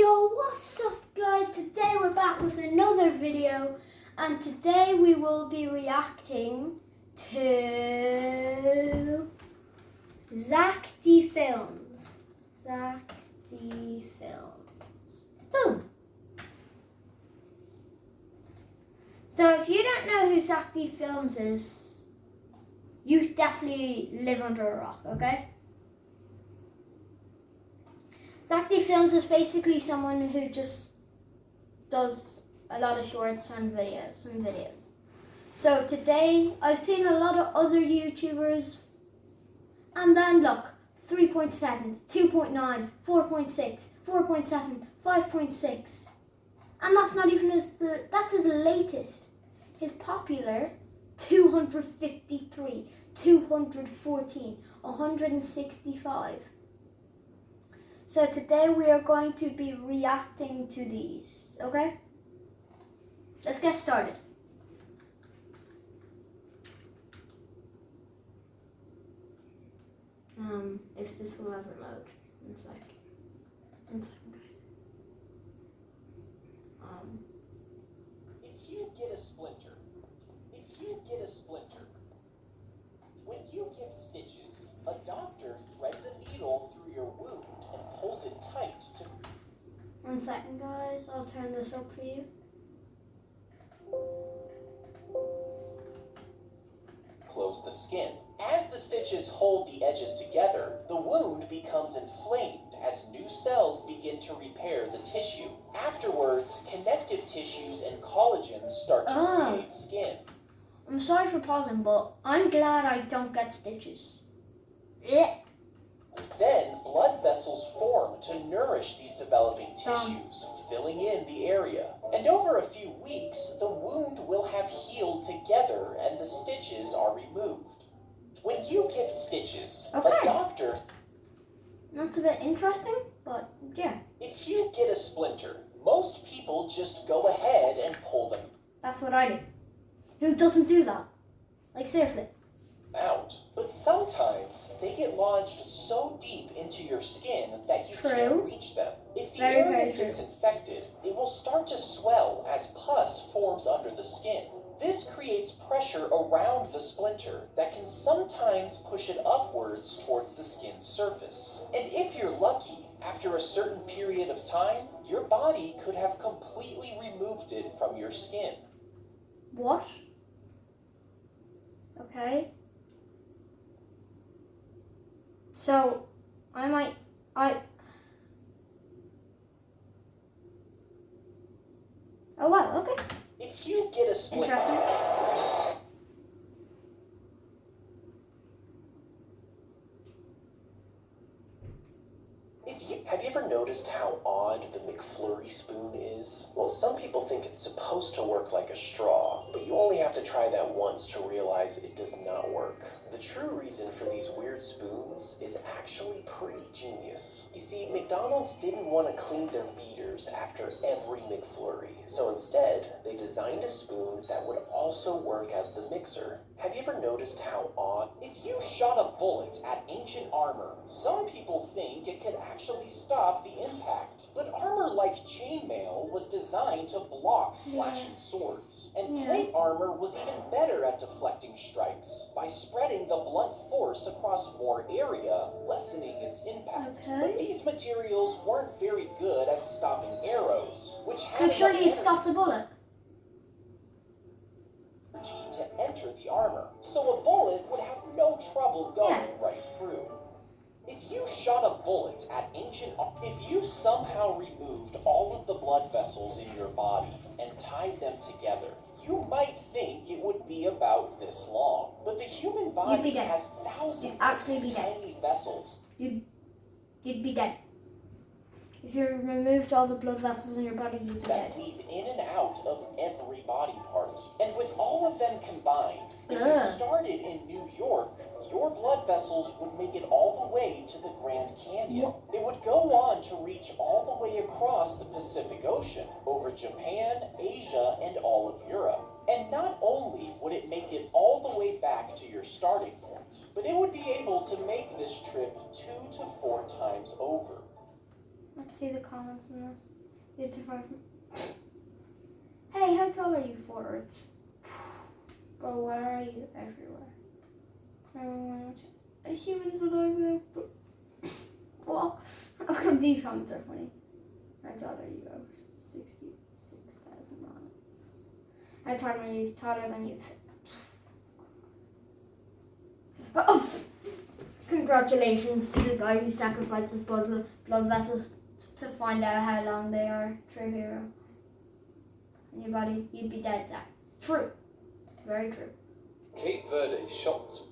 Yo, what's up guys? Today we're back with another video, and today we will be reacting to Zach D Films. Zach D Films. Boom! So if you don't know who Zach D Films is, you definitely live under a rock, okay? Zach D Films is basically someone who just does a lot of shorts and videos. So today, I've seen a lot of other YouTubers, and then look, 3.7, 2.9, 4.6, 4.7, 5.6. And that's not even that's his latest. His popular, 253, 214, 165. So today we are going to be reacting to these, okay? Let's get started. If this will ever load. One second guys. If you get a splinter, when you get stitches, a doctor threads a needle through your wound and pulls it tight to... 1 second guys, I'll turn this up for you. Close the skin. As the stitches hold the edges together, the wound becomes inflamed as new cells begin to repair the tissue. Afterwards, connective tissues and collagen start to create skin. I'm sorry for pausing, but I'm glad I don't get stitches. Yeah. Then, blood vessels form to nourish these developing tissues, filling in the area. And over a few weeks, the wound will have healed together and the stitches are removed. When you get stitches, a doctor... That's a bit interesting, but yeah. If you get a splinter, most people just go ahead and pull them. That's what I do. Who doesn't do that? Like, seriously. Out. But sometimes they get lodged so deep into your skin that you can't reach them. If the area gets infected, it will start to swell as pus forms under the skin. This creates pressure around the splinter that can sometimes push it upwards towards the skin's surface. And if you're lucky, after a certain period of time, your body could have completely removed it from your skin. What? Okay. So, oh wow, okay. If you get a splinter... Interesting. Have you ever noticed how odd the McFlurry spoon is? Well, some people think it's supposed to work like a straw, but you only have to try that once to realize it does not work. The true reason for these weird spoons is actually pretty genius. You see, McDonald's didn't want to clean their beaters after every McFlurry, so instead, they designed a spoon that would also work as the mixer. Have you ever noticed how odd? If you shot a bullet at ancient armor, some people think it could actually stop the impact. But armor like chainmail was designed to block slashing swords. And plate armor was even better at deflecting strikes by spreading the blunt force across more area, lessening its impact. But these materials weren't very good at stopping arrows, which had so surely it stops a bullet. To enter the armor, so a bullet would have no trouble going right through. If you shot a bullet at if you somehow removed all of the blood vessels in your body and tied them together, you might think it would be about this long. But the human body has thousands of these tiny vessels. You'd be dead. If you removed all the blood vessels in your body, you'd be dead. That weave in and out of every body part. And with all of them combined, if you started in New York, your blood vessels would make it all the way to the Grand Canyon. It would go on to reach all the way across the Pacific Ocean, over Japan, Asia, and all of Europe. And not only would it make it all the way back to your starting point, but it would be able to make this trip 2 to 4 times over. Let's see the comments on this. It's a person. Hey, how tall are you, Forwards? Bro, why are you everywhere? A human is alive. What? How come these comments are funny? How tall are you? Over 66,000 miles. How tall are you? Taller than you. Oh. Congratulations to the guy who sacrificed his blood vessels to find out how long they are. True hero. In your body, you'd be dead, Zach. True. Very true. Cape Verde shots.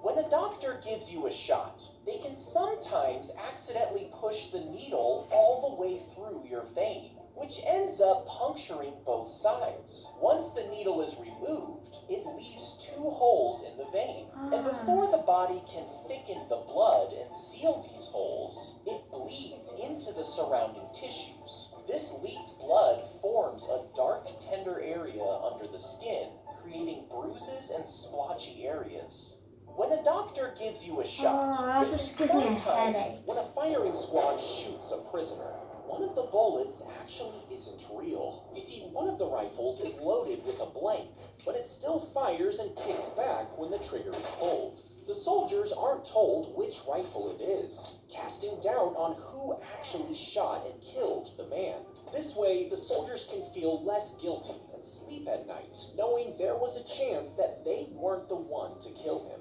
When a doctor gives you a shot, they can sometimes accidentally push the needle all the way through your vein, which ends up puncturing both sides. Once the needle is removed, it leaves 2 holes in the vein. And before the body can thicken the blood and seal these holes, it bleeds into the surrounding tissues. This leaked blood forms a dark, tender area under the skin, creating bruises and splotchy areas. When a doctor gives you a shot, that just gives me a headache. when a firing squad shoots a prisoner, one of the bullets actually isn't real. You see, one of the rifles is loaded with a blank, but it still fires and kicks back when the trigger is pulled. The soldiers aren't told which rifle it is, casting doubt on who actually shot and killed the man. This way, the soldiers can feel less guilty and sleep at night, knowing there was a chance that they weren't the one to kill him.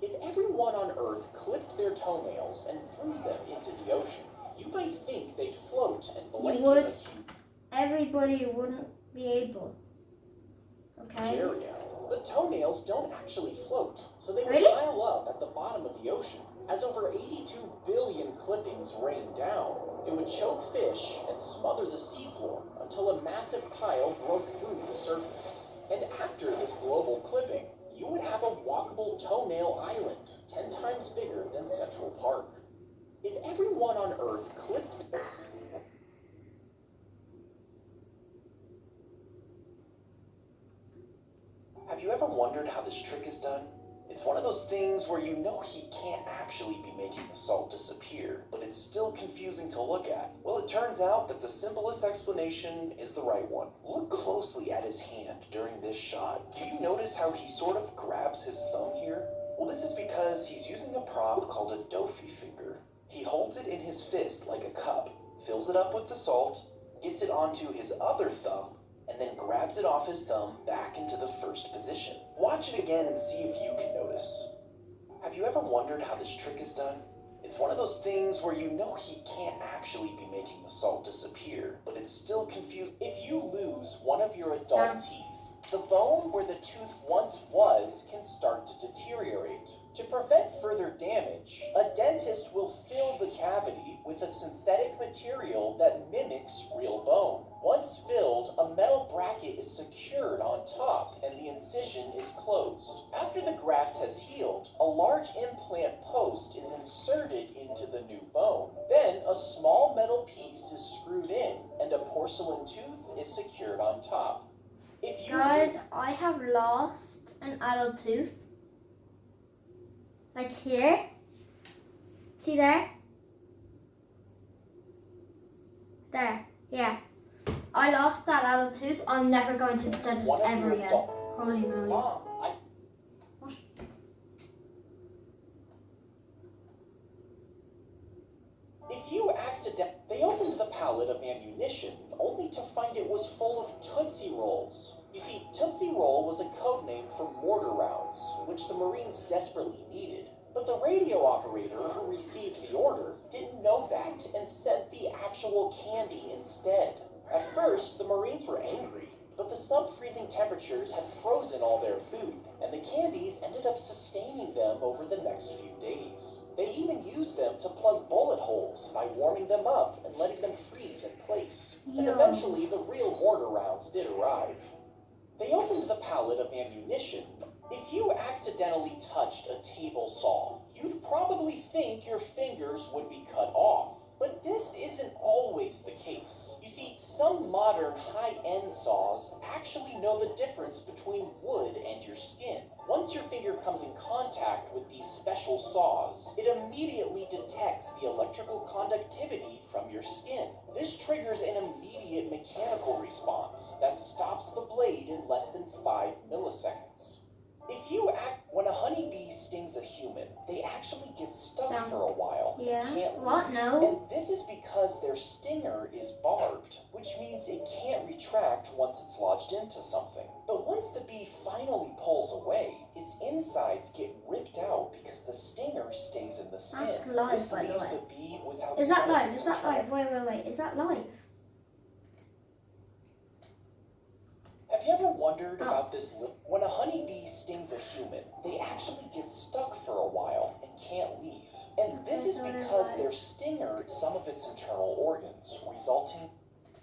If everyone on Earth clipped their toenails and threw them into the ocean, you might think they'd float and blanket You would. a huge Everybody wouldn't be able. Okay? area. The toenails don't actually float, so they would Really? pile up at the bottom of the ocean. As over 82 billion clippings rained down, it would choke fish and smother the seafloor until a massive pile broke through the surface. And after this global clipping, you would have a walkable toenail island 10 times bigger than Central Park. If everyone on Earth clipped... Have you ever wondered how this trick is done? It's one of those things where you know he can't actually be making the salt disappear, but it's still confusing to look at. Well, it turns out that the simplest explanation is the right one. Look closely at his hand during this shot. Do you notice how he sort of grabs his thumb here? Well, this is because he's using a prop called a Dofi finger. He holds it in his fist like a cup, fills it up with the salt, gets it onto his other thumb, and then grabs it off his thumb back into the first position. Watch it again and see if you can notice. Have you ever wondered how this trick is done? It's one of those things where you know he can't actually be making the salt disappear, but it's still confusing. If you lose one of your adult teeth, the bone where the tooth once was can start to deteriorate. To prevent further damage, a dentist will fill the cavity with a synthetic material that mimics real bone. Once filled, a metal bracket is secured on top and the incision is closed. After the graft has healed, a large implant post is inserted into the new bone. Then a small metal piece is screwed in and a porcelain tooth is secured on top. If you Guys, I have lost an adult tooth. Like here. See there? There. Yeah. I lost that adult tooth. I'm never going to the dentist ever again. Holy moly. Mom, What? If you they opened the pallet of ammunition only to find it was full of Tootsie Rolls. You see, Tootsie Roll was a code name for mortar rounds, which the Marines desperately needed. But the radio operator who received the order didn't know that and sent the actual candy instead. At first, the Marines were angry, but the sub-freezing temperatures had frozen all their food, and the candies ended up sustaining them over the next few days. They even used them to plug bullet holes by warming them up and letting them freeze in place. And eventually, the real mortar rounds did arrive. They opened the pallet of ammunition. If you accidentally touched a table saw, you'd probably think your fingers would be cut off. But But this isn't always the case. You see, some modern high-end saws actually know the difference between wood and your skin. Once your finger comes in contact with these special saws, it immediately detects the electrical conductivity from your skin. This triggers an immediate mechanical response that stops the blade in less than 5 milliseconds. When a honeybee stings a human, they actually get stuck Down. for a while. Yeah. They can't What? leave. No. And this is because their stinger is barbed, which means it can't retract once it's lodged into something. But once the bee finally pulls away, its insides get ripped out because the stinger stays in the skin. That's live, this by the leaves way. the bee without Is that some of live? its Is that internal- live? Wait. Is that live? Have you ever wondered Oh. about this? When a honeybee stings a human, they actually get stuck for a while and can't leave. And this Okay, is so it is because live. their stinger some of its internal organs, resulting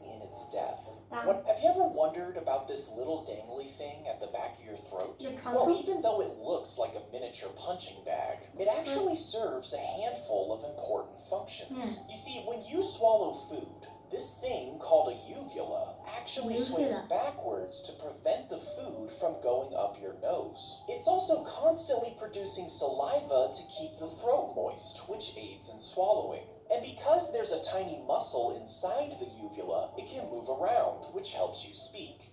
in its death. Damn. Have you ever wondered about this little dangly thing at the back of your throat? Your Well, tonsil? even though it looks like a miniature punching bag, it actually serves a handful of important functions. Yeah. You see, when you swallow food, this thing called a uvula actually swings Uvula. backwards to prevent the food from going up your nose. It's also constantly producing saliva to keep the throat moist, which aids in swallowing. And because there's a tiny muscle inside the uvula, it can move around, which helps you speak.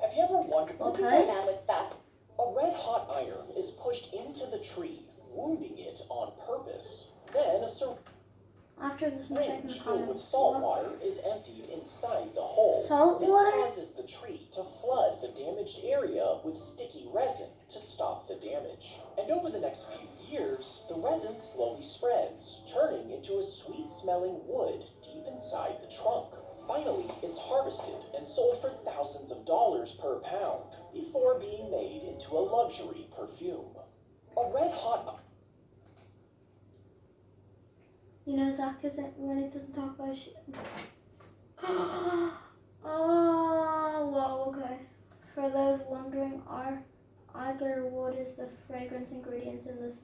Have you ever wondered Okay. A red-hot iron is pushed into the tree, wounding it on purpose. Then a After this, I'm checking the syringe filled with comments. salt What? water is emptied inside the hole. Salt This water? causes the tree to flood the damaged area with sticky resin to stop the damage. And over the next few years, the resin slowly spreads, turning into a sweet-smelling wood deep inside the trunk. Finally, it's harvested and sold for thousands of dollars per pound before being made into a luxury perfume. A red-hot You know, Zach isn't when it doesn't talk about shit. Oh, well, okay. For those wondering, agar wood is the fragrance ingredient in this.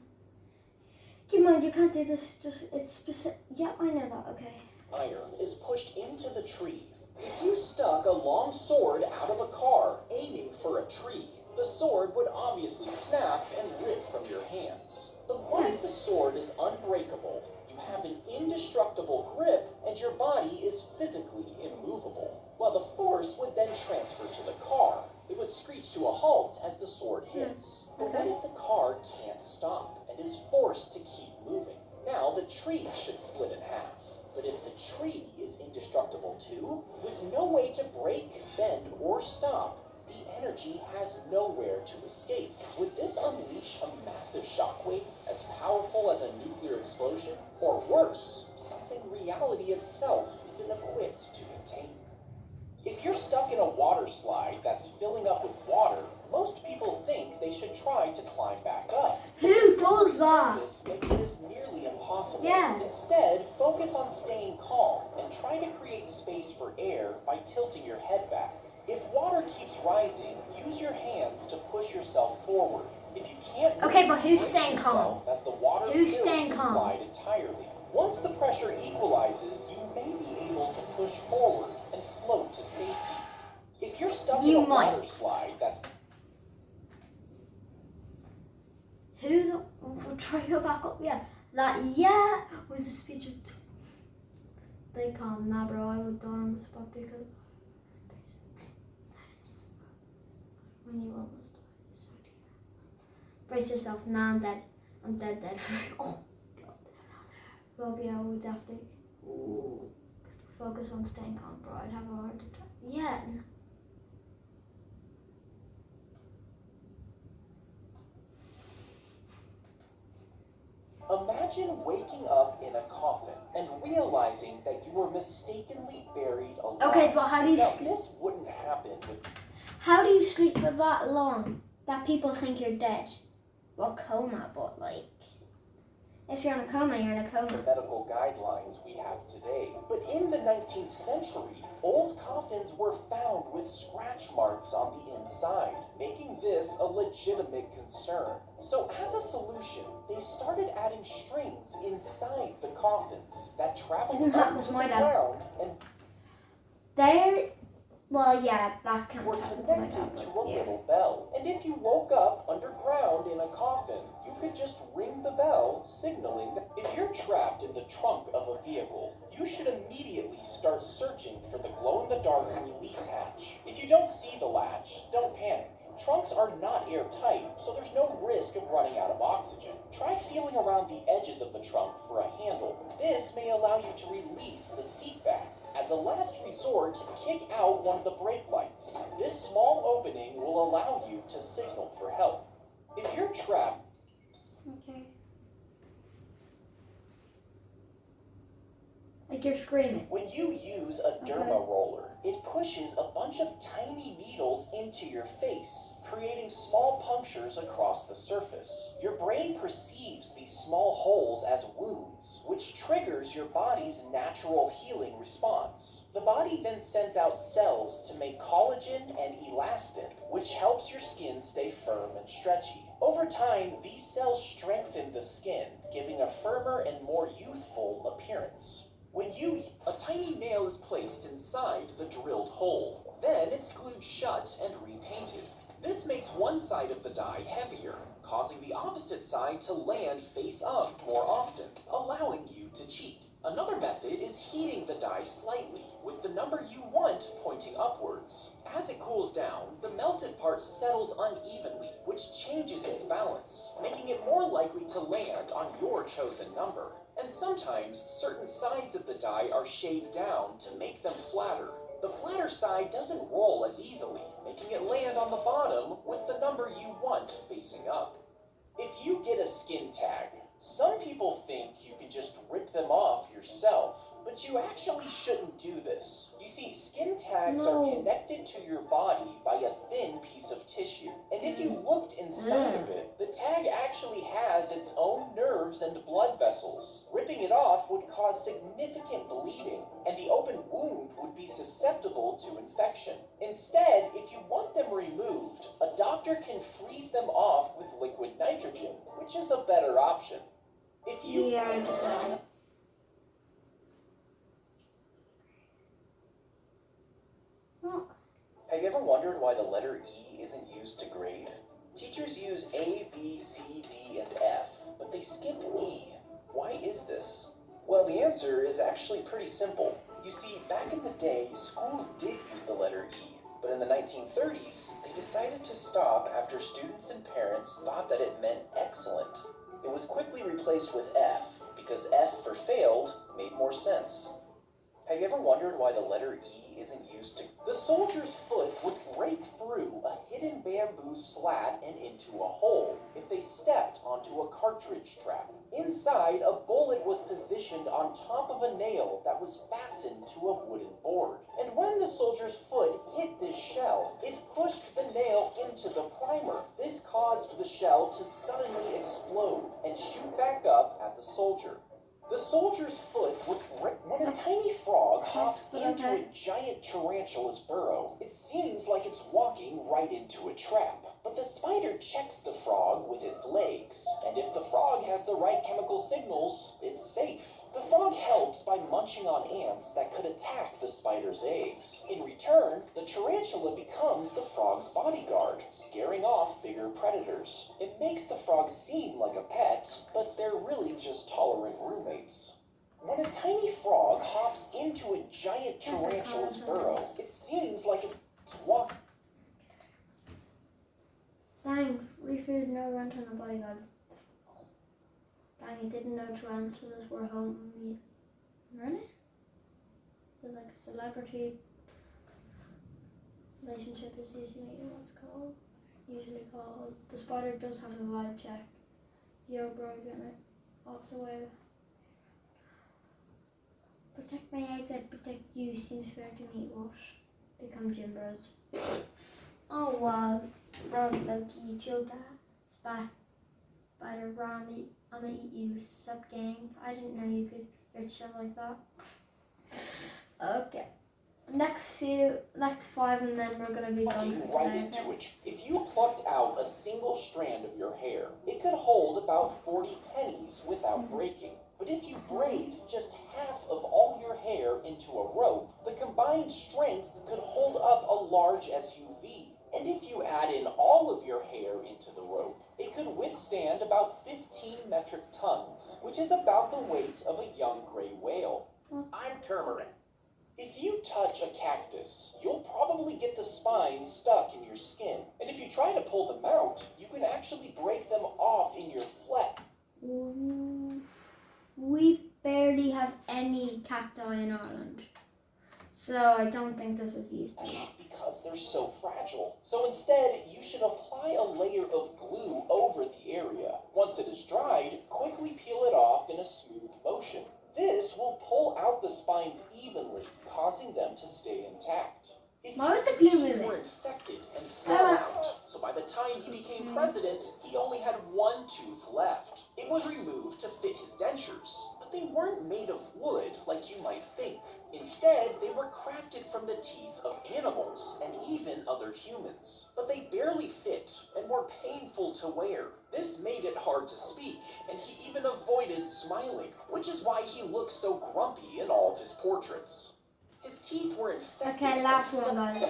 Keep in mind, you can't do this. Just it's specific. Yeah, I know that. Okay. iron is pushed into the tree. If you stuck a long sword out of a car aiming for a tree, the sword would obviously snap and rip from your hands. But what if the sword is unbreakable, you have an indestructible grip, and your body is physically immovable? Well, the force would then transfer to the car. It would screech to a halt as the sword hits. But what if the car can't stop and is forced to keep moving? Now the tree should split in half. But if the tree is indestructible too, with no way to break, bend, or stop, the energy has nowhere to escape. Would this unleash a massive shockwave as powerful as a nuclear explosion? Or worse, something reality itself isn't equipped to contain? If you're stuck in a water slide that's filling up with water, most people think they should try to climb back up. Who The does that? surface makes this nearly impossible. Yeah. Instead, focus on staying calm and try to create space for air by tilting your head back. If water keeps rising, use your hands to push yourself forward. If you can't move, Okay, but who's brace staying calm? yourself as the water Who's fills staying the calm? slide entirely. Once the pressure equalizes, you may be able to push forward and float to safety. If you're stuck You in a water might. slide that's Who the? We'll try to go back up. Yeah. That was a speech of. Stay calm, nah, bro. I would die on the spot because. When you almost die, it's already here. Brace yourself. Nah, I'm dead. I'm dead. Oh God. Phobia would definitely. Ooh. Focus on staying calm, bro. I'd have a heart attack. Yeah. Imagine waking up in a coffin and realizing that you were mistakenly buried alive. Okay, but how do you Now, sleep? this wouldn't happen with How do you sleep for that long that people think you're dead? Well, coma, but like, If you're in a coma, you're in a the coma. medical guidelines we have today. But in the 19th century, old coffins were found with scratch marks on the inside, making this a legitimate concern. So as a solution, they started adding strings inside the coffins that traveled Didn't up happen to to the my dad. ground and Well, yeah, that can't were happen to my connected dad, to but a yeah. little bell. And if you woke up underground in a coffin, you could just ring the bell, signaling that if you're trapped in the trunk of a vehicle, you should immediately start searching for the glow-in-the-dark release hatch. If you don't see the latch, don't panic. Trunks are not airtight, so there's no risk of running out of oxygen. Try feeling around the edges of the trunk for a handle. This may allow you to release the seat back. As a last resort, kick out one of the brake lights. This small opening will allow you to signal for help. If you're trapped, Okay. Like you're screaming. when you use a derma roller, it pushes a bunch of tiny needles into your face, creating small punctures across the surface. Your brain perceives these small holes as wounds, which triggers your body's natural healing response. The body then sends out cells to make collagen and elastin, which helps your skin stay firm and stretchy. Over time, these cells strengthen the skin, giving a firmer and more youthful appearance. A tiny nail is placed inside the drilled hole. Then it's glued shut and repainted. This makes one side of the die heavier, causing the opposite side to land face up more often, allowing you to cheat. Another method is heating the die slightly, with the number you want pointing upwards. As it cools down, the melted part settles unevenly, which changes its balance, making it more likely to land on your chosen number. And sometimes, certain sides of the die are shaved down to make them flatter. The flatter side doesn't roll as easily, making it land on the bottom with the number you want facing up. If you get a skin tag, some people think you can just rip them off yourself, but you actually shouldn't do this. You see, skin tags are connected to your body by a thin piece of tissue, and if you looked inside of it, the tag actually has its own nerves and blood vessels. Ripping it off would cause significant bleeding, and the open wound would be susceptible to infection. Instead, if you want them removed, a doctor can freeze them off with liquid nitrogen, which is a better option. Yeah, I get that. Have you ever wondered why the letter E isn't used to grade? Teachers use A, B, C, D, and F, but they skip E. Why is this? Well, the answer is actually pretty simple. You see, back in the day, schools did use the letter E, but in the 1930s, they decided to stop after students and parents thought that it meant excellent. It was quickly replaced with F, because F for failed made more sense. Have you ever wondered why the letter E isn't used to... The soldier's foot would break through a hidden bamboo slat and into a hole if they stepped onto a cartridge trap. Inside, a bullet was positioned on top of a nail that was fastened to a wooden board. And when the soldier's foot hit this shell, it pushed the nail into the primer. This caused the shell to suddenly explode and shoot back up at the soldier. The soldier's foot would break when a tiny frog hops into a giant tarantula's burrow. It seems like it's walking right into a trap. But the spider checks the frog with its legs, and if the frog has the right chemical signals, it's safe. The frog helps by munching on ants that could attack the spider's eggs. In return, the tarantula becomes the frog's bodyguard, scaring off bigger predators. It makes the frog seem like a pet, but they're really just tolerant roommates. When a tiny frog hops into a giant tarantula's burrow, it seems like it's walking. Dang, free food, no rent on a bodyguard. Dang, I didn't know tarantulas were home. Really? There's like a celebrity relationship is usually called. The spider does have a vibe check. Yo, bro, getting it off the way. Protect my eggs, I protect you. Seems fair to me. What? Become Jim Bros. Oh wow. Bro, Loki, Joda, Spider Ronnie, I'm gonna eat you. Sup, gang? I didn't know you're chill like that. Okay. Next 5, and then we're gonna be done for Right today. into Okay? it. If you plucked out a single strand of your hair, it could hold about 40 pennies without breaking. But if you braid just half of all your hair into a rope, the combined strength could hold up a large SUV. And if you add in all of your hair into the rope, it could withstand about 15 metric tons, which is about the weight of a young gray whale. I'm turmeric. If you touch a cactus, you'll probably get the spines stuck in your skin. And if you try to pull them out, you can actually break them off in your flesh. We barely have any cacti in Ireland, so I don't think this is used a lot. Because they're so fragile. So instead, you should apply a layer of glue over the area. Once it is dried, quickly peel it off in a smooth motion. This will pull out the spines evenly, causing them to stay intact. If Why was the his glue teeth moving? were infected and fell out, so by the time he became president, he only had one tooth left. It was removed to fit his dentures, but they weren't made of wood like you might think. Instead, they were crafted from the teeth of animals and even other humans. But they barely fit and were painful to wear. This made it hard to speak, and he even avoided smiling, which is why he looks so grumpy in all of his portraits. His teeth were infected. Okay, last one, guys.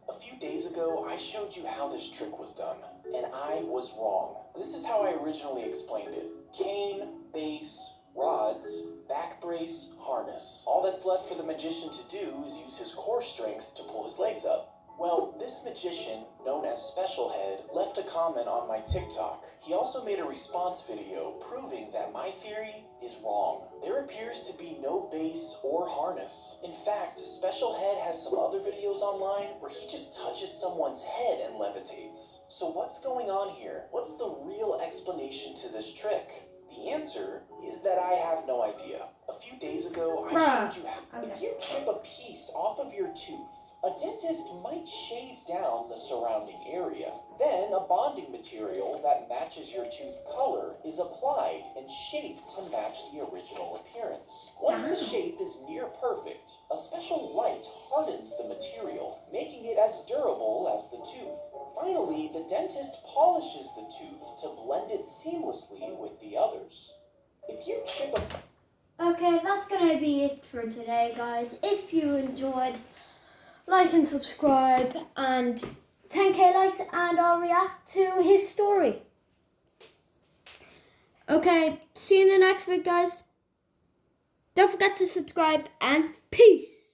A few days ago, I showed you how this trick was done, and I was wrong. This is how I originally explained it. Cane, base, rods, back brace, harness. All that's left for the magician to do is use his core strength to pull his legs up. Well, this magician, known as Special Head, left a comment on my TikTok. He also made a response video proving that my theory is wrong. There appears to be no base or harness. In fact, Special Head has some other videos online where he just touches someone's head and levitates. So what's going on here? What's the real explanation to this trick? The answer is that I have no idea. A few days ago, I showed you how. Okay. If you chip a piece off of your tooth, a dentist might shave down the surrounding area. Then a bonding material that matches your tooth color is applied and shaped to match the original appearance. Once the shape is near perfect, a special light hardens the material, making it as durable as the tooth. Finally, the dentist polishes the tooth to blend it seamlessly with the others. If you chip a Okay, that's gonna be it for today, guys. If you enjoyed, like and subscribe, and 10k likes, and I'll react to his story. Okay, see you in the next video, guys. Don't forget to subscribe, and peace.